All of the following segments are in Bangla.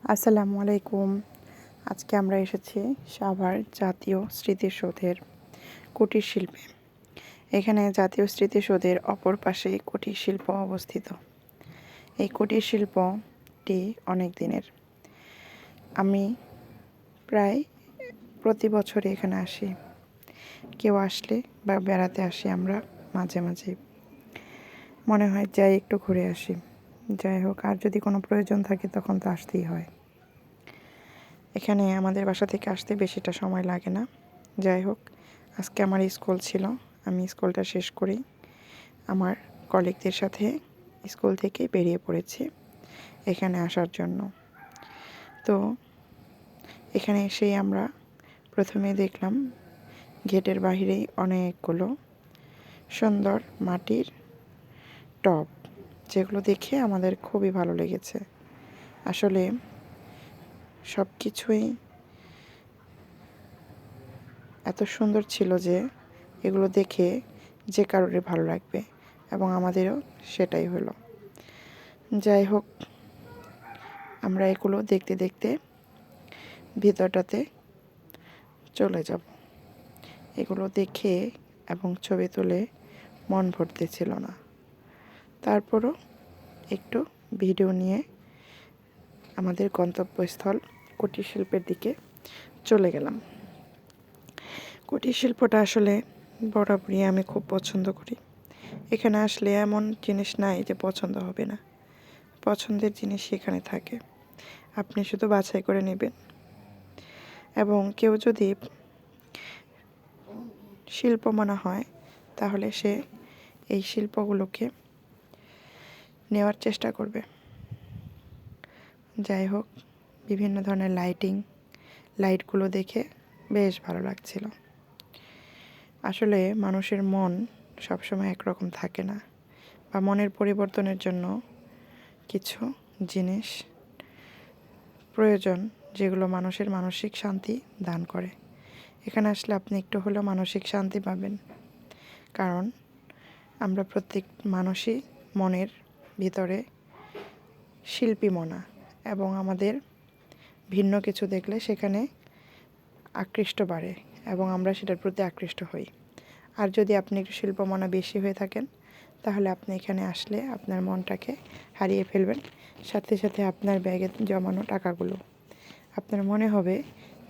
আসসালামু আলাইকুম। আজকে আমরা এসেছি সাভার জাতীয় স্মৃতিসৌধের কুটির শিল্পে। এখানে জাতীয় স্মৃতিসৌধের অপর পাশেই কুটির শিল্প অবস্থিত। এই কুটির শিল্পটি অনেক দিনের। আমি প্রায় প্রতি বছরই এখানে আসি। কেউ আসলে বা বেড়াতে আসি আমরা মাঝে মাঝে। মনে হয় যাই একটু ঘুরে আসি। যাই হোক, আর যদি কোনো প্রয়োজন থাকে তখন তো আসতেই হয়। এখানে আমাদের বাসা থেকে আসতে বেশিটা সময় লাগে না। যাই হোক, আজকে আমার স্কুল ছিল। আমি স্কুলটা শেষ করেই আমার কলিগদের সাথে স্কুল থেকে বেরিয়ে পড়েছি এখানে আসার জন্য। তো এখানে এসেই আমরা প্রথমে দেখলাম গেটের বাহিরেই অনেকগুলো সুন্দর মাটির টব, যেগুলো দেখে আমাদের খুবই ভালো লেগেছে। আসলে সব কিছুই এত সুন্দর ছিল যে এগুলো দেখে যে কারোরই ভালো লাগবে, এবং আমাদেরও সেটাই হলো। যাই হোক, আমরা এগুলো দেখতে দেখতে ভিতরটাতে চলে যাব। এগুলো দেখে এবং ছবি তুলে মন ভরতেছিল না। তারপরও একটু ভিডিও নিয়ে আমাদের গন্তব্যস্থল কুটির শিল্পের দিকে চলে গেলাম। কুটির শিল্পটা আসলে বরাবরই আমি খুব পছন্দ করি। এখানে আসলে এমন জিনিস নাই যে পছন্দ হবে না। পছন্দের জিনিস এখানে থাকে, আপনি শুধু বাছাই করে নেবেন। এবং কেউ যদি শিল্প মনে হয় তাহলে সে এই শিল্পগুলোকে নেওয়ার চেষ্টা করবে। যাই হোক, বিভিন্ন ধরনের লাইটগুলো দেখে বেশ ভালো লাগছিল। আসলে মানুষের মন সবসময় একরকম থাকে না, বা মনের পরিবর্তনের জন্য কিছু জিনিস প্রয়োজন, যেগুলো মানুষের মানসিক শান্তি দান করে। এখানে আসলে আপনি একটু হলেও মানসিক শান্তি পাবেন, কারণ আমরা প্রত্যেক মানুষই মনের ভিতরে শিল্পী মনা, এবং আমাদের ভিন্ন কিছু দেখলে সেখানে আকৃষ্ট বাড়ে এবং আমরা সেটার প্রতি আকৃষ্ট হই। আর যদি আপনি একটু শিল্পমনা বেশি হয়ে থাকেন, তাহলে আপনি এখানে আসলে আপনার মনটাকে হারিয়ে ফেলবেন, সাথে সাথে আপনার ব্যাগে জমানো টাকাগুলো। আপনার মনে হবে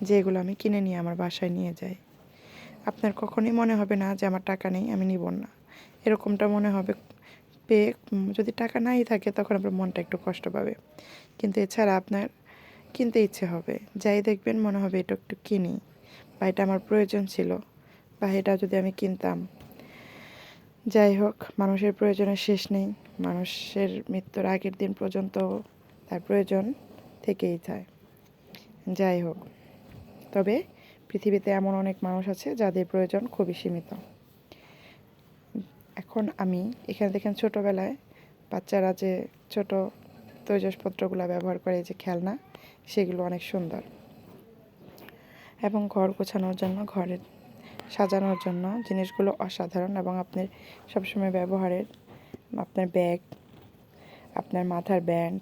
যে এগুলো আমি কিনে নিয়ে আমার বাসায় নিয়ে যাই। আপনার কখনোই মনে হবে না যে আমার টাকা নেই, আমি নিব না। এরকমটা মনে হবে পেয়ে। যদি টাকা নাই থাকে তখন আপনার মনটা একটু কষ্ট পাবে, কিন্তু এছাড়া আপনার কিনতে ইচ্ছে হবে। যাই দেখবেন মনে হবে এটা একটু কিনি, বা এটা আমার প্রয়োজন ছিল, বা এটা যদি আমি কিনতাম। যাই হোক, মানুষের প্রয়োজনের শেষ নেই। মানুষের মৃত্যুর আগের দিন পর্যন্ত তার প্রয়োজন থেকেই যায়। যাই হোক, তবে পৃথিবীতে এমন অনেক মানুষ আছে যাদের প্রয়োজন খুবই সীমিত। এখন আমি এখানে দেখেন ছোটোবেলায় বাচ্চারা যে ছোট তৈজসপত্রগুলো ব্যবহার করে, যে খেলনা, সেগুলো অনেক সুন্দর। এবং ঘর গোছানোর জন্য, ঘরের সাজানোর জন্য জিনিসগুলো অসাধারণ, এবং আপনার সবসময় ব্যবহারের আপনার ব্যাগ, আপনার মাথার ব্যান্ড,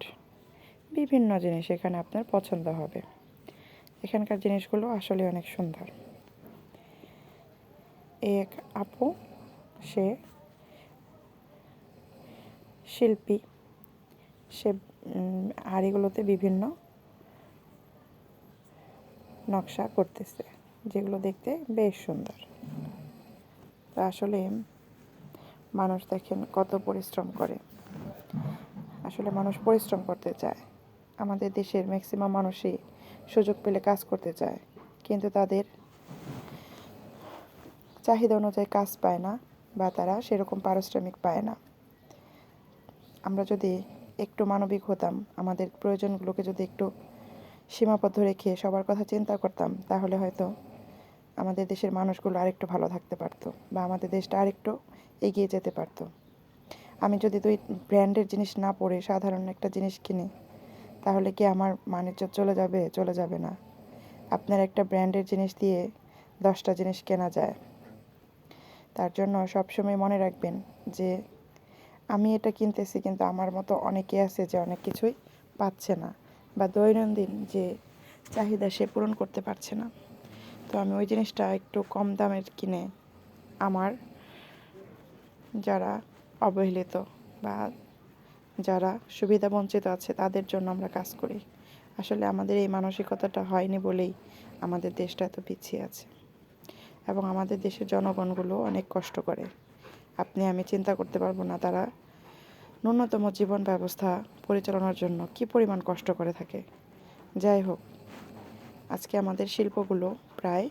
বিভিন্ন জিনিস এখানে আপনার পছন্দ হবে। এখানকার জিনিসগুলো আসলে অনেক সুন্দর। এক আপু, সে শিল্পী, সে হাঁড়িগুলোতে বিভিন্ন নকশা করতেছে, যেগুলো দেখতে বেশ সুন্দর। তো আসলে মানুষ দেখেন কত পরিশ্রম করে। আসলে মানুষ পরিশ্রম করতে চায়। আমাদের দেশের ম্যাক্সিমাম মানুষই সুযোগ পেলে কাজ করতে চায়, কিন্তু তাদের চাহিদা অনুযায়ী কাজ পায় না, বা তারা সেরকম পারিশ্রমিক পায় না। আমরা যদি একটু মানবিক হতাম, আমাদের প্রয়োজনগুলোকে যদি একটু সীমাবদ্ধ রেখে সবার কথা চিন্তা করতাম, তাহলে হয়তো আমাদের দেশের মানুষগুলো আরেকটু ভালো থাকতে পারতো, বা আমাদের দেশটা আরেকটু এগিয়ে যেতে পারতো। আমি যদি দুই ব্র্যান্ডের জিনিস না পরে সাধারণ একটা জিনিস কিনি, তাহলে কি আমার মান-ইজ্জত চলে যাবে? চলে যাবে না। আপনার একটা ব্র্যান্ডের জিনিস দিয়ে 10টা জিনিস কেনা যায়। তার জন্য সবসময় মনে রাখবেন যে আমি এটা কিনতেছি, কিন্তু আমার মতো অনেকে আছে যে অনেক কিছুই পাচ্ছে না, বা দৈনন্দিন যে চাহিদা সে পূরণ করতে পারছে না। তো আমি ওই জিনিসটা একটু কম দামের কিনে আমার যারা অবহেলিত বা যারা সুবিধাবঞ্চিত আছে তাদের জন্য আমরা কাজ করি। আসলে আমাদের এই মানসিকতাটা হয়নি বলেই আমাদের দেশটা এত পিছিয়ে আছে এবং আমাদের দেশের জনগণগুলো অনেক কষ্ট করে। আপনি আমি চিন্তা করতে পারবো না তারা ন্যূনতম জীবন ব্যবস্থা পরিচালনার জন্য কী পরিমাণ কষ্ট করে থাকে। যাই হোক, আজকে আমাদের শিল্পগুলো প্রায়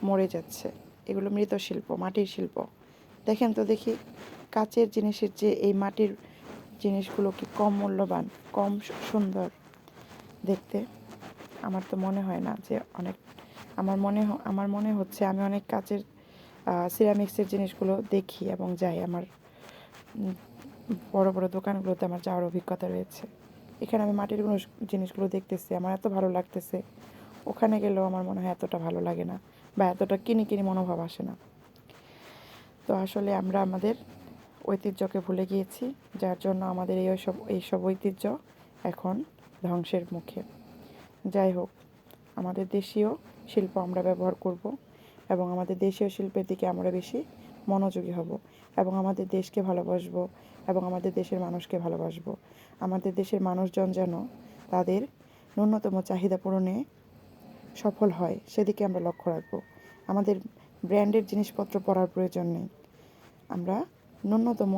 মরে যাচ্ছে। এগুলো মৃত শিল্প, মাটির শিল্প। দেখেন তো দেখি কাচের জিনিসের যে এই মাটির জিনিসগুলো কি কম মূল্যবান, কম সুন্দর দেখতে? আমার তো মনে হয় না যে অনেক, আমার মনে হচ্ছে আমি অনেক কাচের সিরামিক্সের জিনিসগুলো দেখি এবং যাই আমার বড় বড় দোকানগুলোতে আমার যাওয়ার অভিজ্ঞতা রয়েছে। এখানে আমি মাটির জিনিসগুলো দেখতেছি, আমার এত ভালো লাগতেছে, ওখানে গেলেও আমার মনে হয় এতটা ভালো লাগে না বা এতটা কিনি কিনি মনোভাব আসে না। তো আসলে আমরা আমাদের ঐতিহ্যকে ভুলে গিয়েছি, যার জন্য আমাদের এইসব ঐতিহ্য এখন ধ্বংসের মুখে। যাই হোক, আমাদের দেশীয় শিল্প আমরা ব্যবহার করব এবং আমাদের দেশীয় শিল্পের দিকে আমরা বেশি মনোযোগী হব এবং আমাদের দেশকে ভালোবাসবো এবং আমাদের দেশের মানুষকে ভালোবাসবো। আমাদের দেশের মানুষজন যেন তাদের ন্যূনতম চাহিদা পূরণে সফল হয় সেদিকে আমরা লক্ষ্য রাখব। আমাদের ব্র্যান্ডের জিনিসপত্র পরার প্রয়োজন নেই, আমরা ন্যূনতম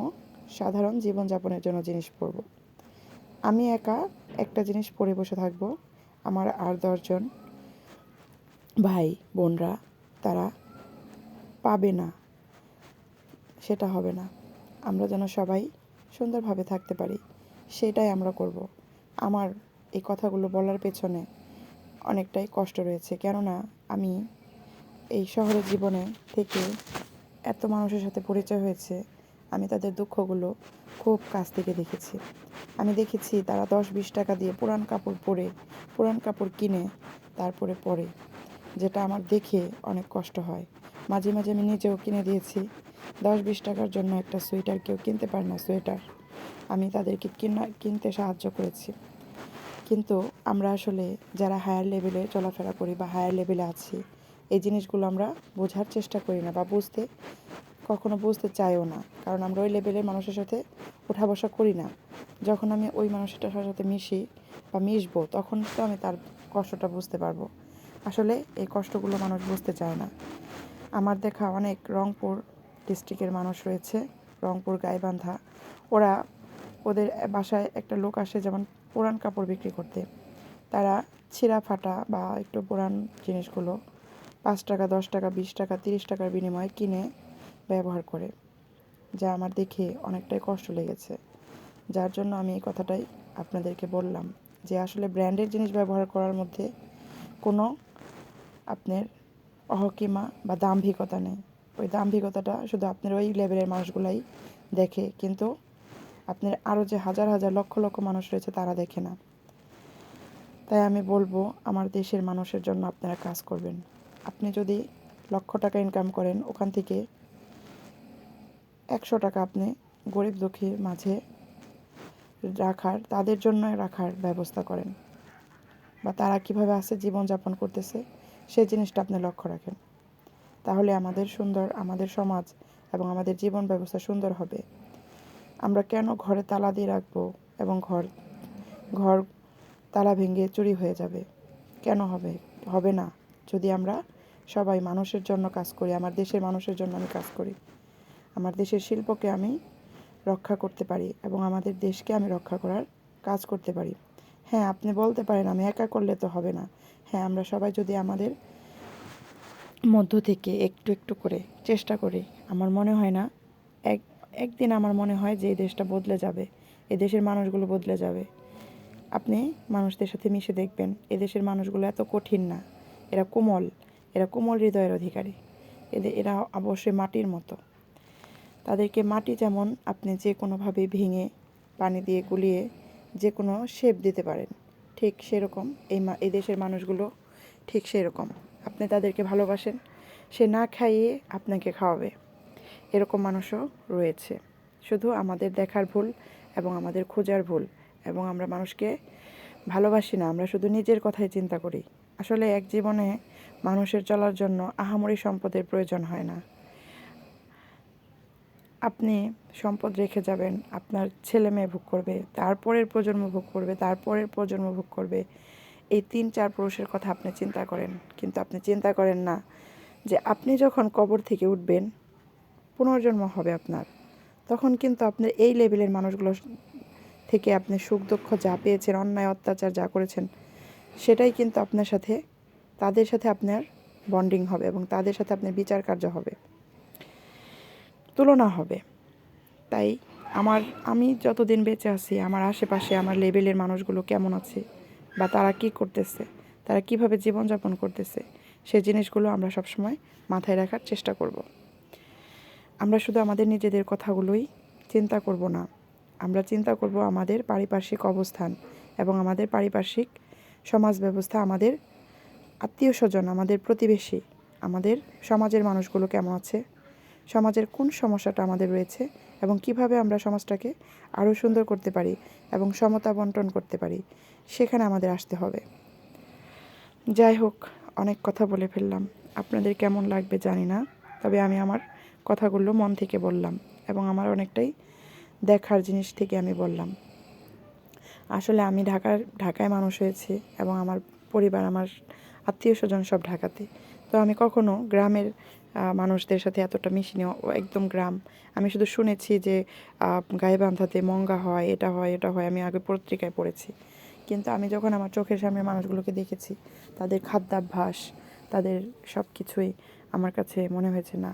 সাধারণ জীবনযাপনের জন্য জিনিস পরব। আমি একা একটা জিনিস পরে বসে থাকব, আমার আর 10জন ভাই বোনরা তারা পাবে না, সেটা হবে না। আমরা যেন সবাই সুন্দরভাবে থাকতে পারি সেটাই আমরা করব। আমার এই কথাগুলো বলার পেছনে অনেকটাই কষ্ট রয়েছে, কেননা আমি এই শহরের জীবনে থেকে এত মানুষের সাথে পরিচয় হয়েছে, আমি তাদের দুঃখগুলো খুব কাছ থেকে দেখেছি। আমি দেখেছি তারা 10-20 টাকা দিয়ে পুরান কাপড় পরে, পুরান কাপড় কিনে তারপরে পরে, যেটা আমার দেখে অনেক কষ্ট হয়। মাঝে মাঝে আমি নিজেও কিনে দিয়েছি। 10-20 টাকার জন্য একটা সোয়েটার কেউ কিনতে পারে না, সোয়েটার আমি তাদেরকে কিনতে সাহায্য করেছি। কিন্তু আমরা আসলে যারা হায়ার লেভেলে চলাফেরা করি বা হায়ার লেভেলে আছি, এই জিনিসগুলো আমরা বোঝার চেষ্টা করি না বা কখনো বুঝতে চাইও না, কারণ আমরা ওই লেভেলের মানুষের সাথে ওঠা বসা করি না। যখন আমি ওই মানুষটার সাথে মিশি বা মিশবো তখন তো আমি তার কষ্টটা বুঝতে পারবো। আসলে এই কষ্টগুলো মানুষ বুঝতে চায় না। আমার দেখা অনেক রংপুর ডিস্ট্রিক্টের মানুষ রয়েছে, রংপুর গাইবান্ধা, ওদের বাসায় একটা লোক আসে যেমন পুরান কাপড় বিক্রি করতে, তারা ছিঁড়া ফাটা বা একটু পুরান জিনিসগুলো 5 টাকা, 10 টাকা, 20 টাকা, 30 টাকার বিনিময়ে কিনে ব্যবহার করে, যা আমার দেখে অনেকটাই কষ্ট লেগেছে। যার জন্য আমি এই কথাটাই আপনাদেরকে বললাম যে আসলে ব্র্যান্ডের জিনিস ব্যবহার করার মধ্যে কোনো আপনার অহকিমা বা দাম্ভিকতা নেই। ওই দাম্ভিকতাটা শুধু আপনার ওই লেভেলের মানুষগুলাই দেখে, কিন্তু আপনার আরও যে হাজার হাজার লক্ষ লক্ষ মানুষ রয়েছে তারা দেখে না। তাই আমি বলবো আমার দেশের মানুষের জন্য আপনারা কাজ করবেন। আপনি যদি লক্ষ টাকা ইনকাম করেন, ওখান থেকে 100 টাকা আপনি গরিব দুঃখীর মাঝে তাদের জন্য রাখার ব্যবস্থা করেন, বা তারা কীভাবে আছে জীবনযাপন করতেছে সেই জিনিসটা আপনি লক্ষ্য রাখেন। তাহলে আমাদের সমাজ এবং আমাদের জীবন ব্যবস্থা সুন্দর হবে। আমরা কেন ঘরে তালা দিয়ে রাখবো এবং ঘর তালা ভেঙে চুরি হয়ে যাবে? কেন হবে না যদি আমরা সবাই মানুষের জন্য কাজ করি। আমার দেশের মানুষের জন্য আমি কাজ করি, আমার দেশের শিল্পকে আমি রক্ষা করতে পারি এবং আমাদের দেশকে আমি রক্ষা করার কাজ করতে পারি। হ্যাঁ, আপনি বলতে পারেন আমি একা করলে তো হবে না। হ্যাঁ, আমরা সবাই যদি আমাদের মধ্য থেকে একটু একটু করে চেষ্টা করি, আমার মনে হয় না একদিন আমার মনে হয় যে এই দেশটা বদলে যাবে, এই দেশের মানুষগুলো বদলে যাবে। আপনি মানুষদের সাথে মিশে দেখবেন এদেশের মানুষগুলো এত কঠিন না, এরা কোমল হৃদয়ের অধিকারী। এরা অবশ্যই মাটির মতো। তাদেরকে মাটি যেমন আপনি যে কোনোভাবে ভেঙে পানি দিয়ে গুলিয়ে যে কোনো শেপ দিতে পারেন, ঠিক সেরকম এই দেশের মানুষগুলো ঠিক সেরকম। আপনি তাদেরকে ভালোবাসেন, সে না খাইয়ে আপনাকে খাওয়াবে, এরকম মানুষও রয়েছে। শুধু আমাদের দেখার ভুল এবং আমাদের খোঁজার ভুল, এবং আমরা মানুষকে ভালোবাসি না, আমরা শুধু নিজের কথাই চিন্তা করি। আসলে এক জীবনে মানুষের চলার জন্য আহামরি সম্পদের প্রয়োজন হয় না। আপনি সম্পদ রেখে যাবেন, আপনার ছেলে মেয়ে ভোগ করবে, তারপরের প্রজন্ম ভোগ করবে, তারপরের প্রজন্ম ভোগ করবে। এই 3-4 পুরুষের কথা আপনি চিন্তা করেন, কিন্তু আপনি চিন্তা করেন না যে আপনি যখন কবর থেকে উঠবেন, পুনর্জন্ম হবে আপনার, তখন কিন্তু আপনার এই লেভেলের মানুষগুলো থেকে আপনি সুখ দুঃখ যা পেয়েছেন, অন্যায় অত্যাচার যা করেছেন, সেটাই কিন্তু আপনার সাথে, তাদের সাথে আপনার বন্ডিং হবে এবং তাদের সাথে আপনার বিচার কার্য হবে, তুলনা হবে। তাই আমি যতদিন বেঁচে আছি, আমার আশেপাশে আমার লেভেলের মানুষগুলো কেমন আছে বা তারা কী করতেছে, তারা কীভাবে জীবনযাপন করতেছে, সেই জিনিসগুলো আমরা সবসময় মাথায় রাখার চেষ্টা করব। আমরা শুধু আমাদের নিজেদের কথাগুলোই চিন্তা করব না, আমরা চিন্তা করব আমাদের পারিপার্শ্বিক অবস্থান এবং আমাদের পারিপার্শ্বিক সমাজ ব্যবস্থা, আমাদের আত্মীয় স্বজন, আমাদের প্রতিবেশী, আমাদের সমাজের মানুষগুলো কেমন আছে, সমাজের কোন সমস্যাটা আমাদের রয়েছে এবং কিভাবে আমরা সমাজটাকে আরও সুন্দর করতে পারি এবং সমতা বন্টন করতে পারি, সেখানে আমাদের আসতে হবে। যাই হোক, অনেক কথা বলে ফেললাম, আপনাদের কেমন লাগবে জানি না, তবে আমি আমার কথাগুলো মন থেকে বললাম এবং আমার অনেকটাই দেখার জিনিস থেকে আমি বললাম। আসলে আমি ঢাকায় মানুষ হয়েছি এবং আমার পরিবার, আমার আত্মীয় স্বজন সব ঢাকাতে। তো আমি কখনো গ্রামের মানুষদের সাথে এতটা মিশিনি, একদম গ্রাম। আমি শুধু শুনেছি যে গাইবান্ধাতে মঙ্গা হয়, এটা হয়, এটা হয়, আমি আগে পত্রিকায় পড়েছি। কিন্তু আমি যখন আমার চোখের সামনে মানুষগুলোকে দেখেছি, তাদের খাদ্যাভ্যাস, তাদের সব কিছুই আমার কাছে মনে হয়েছে না,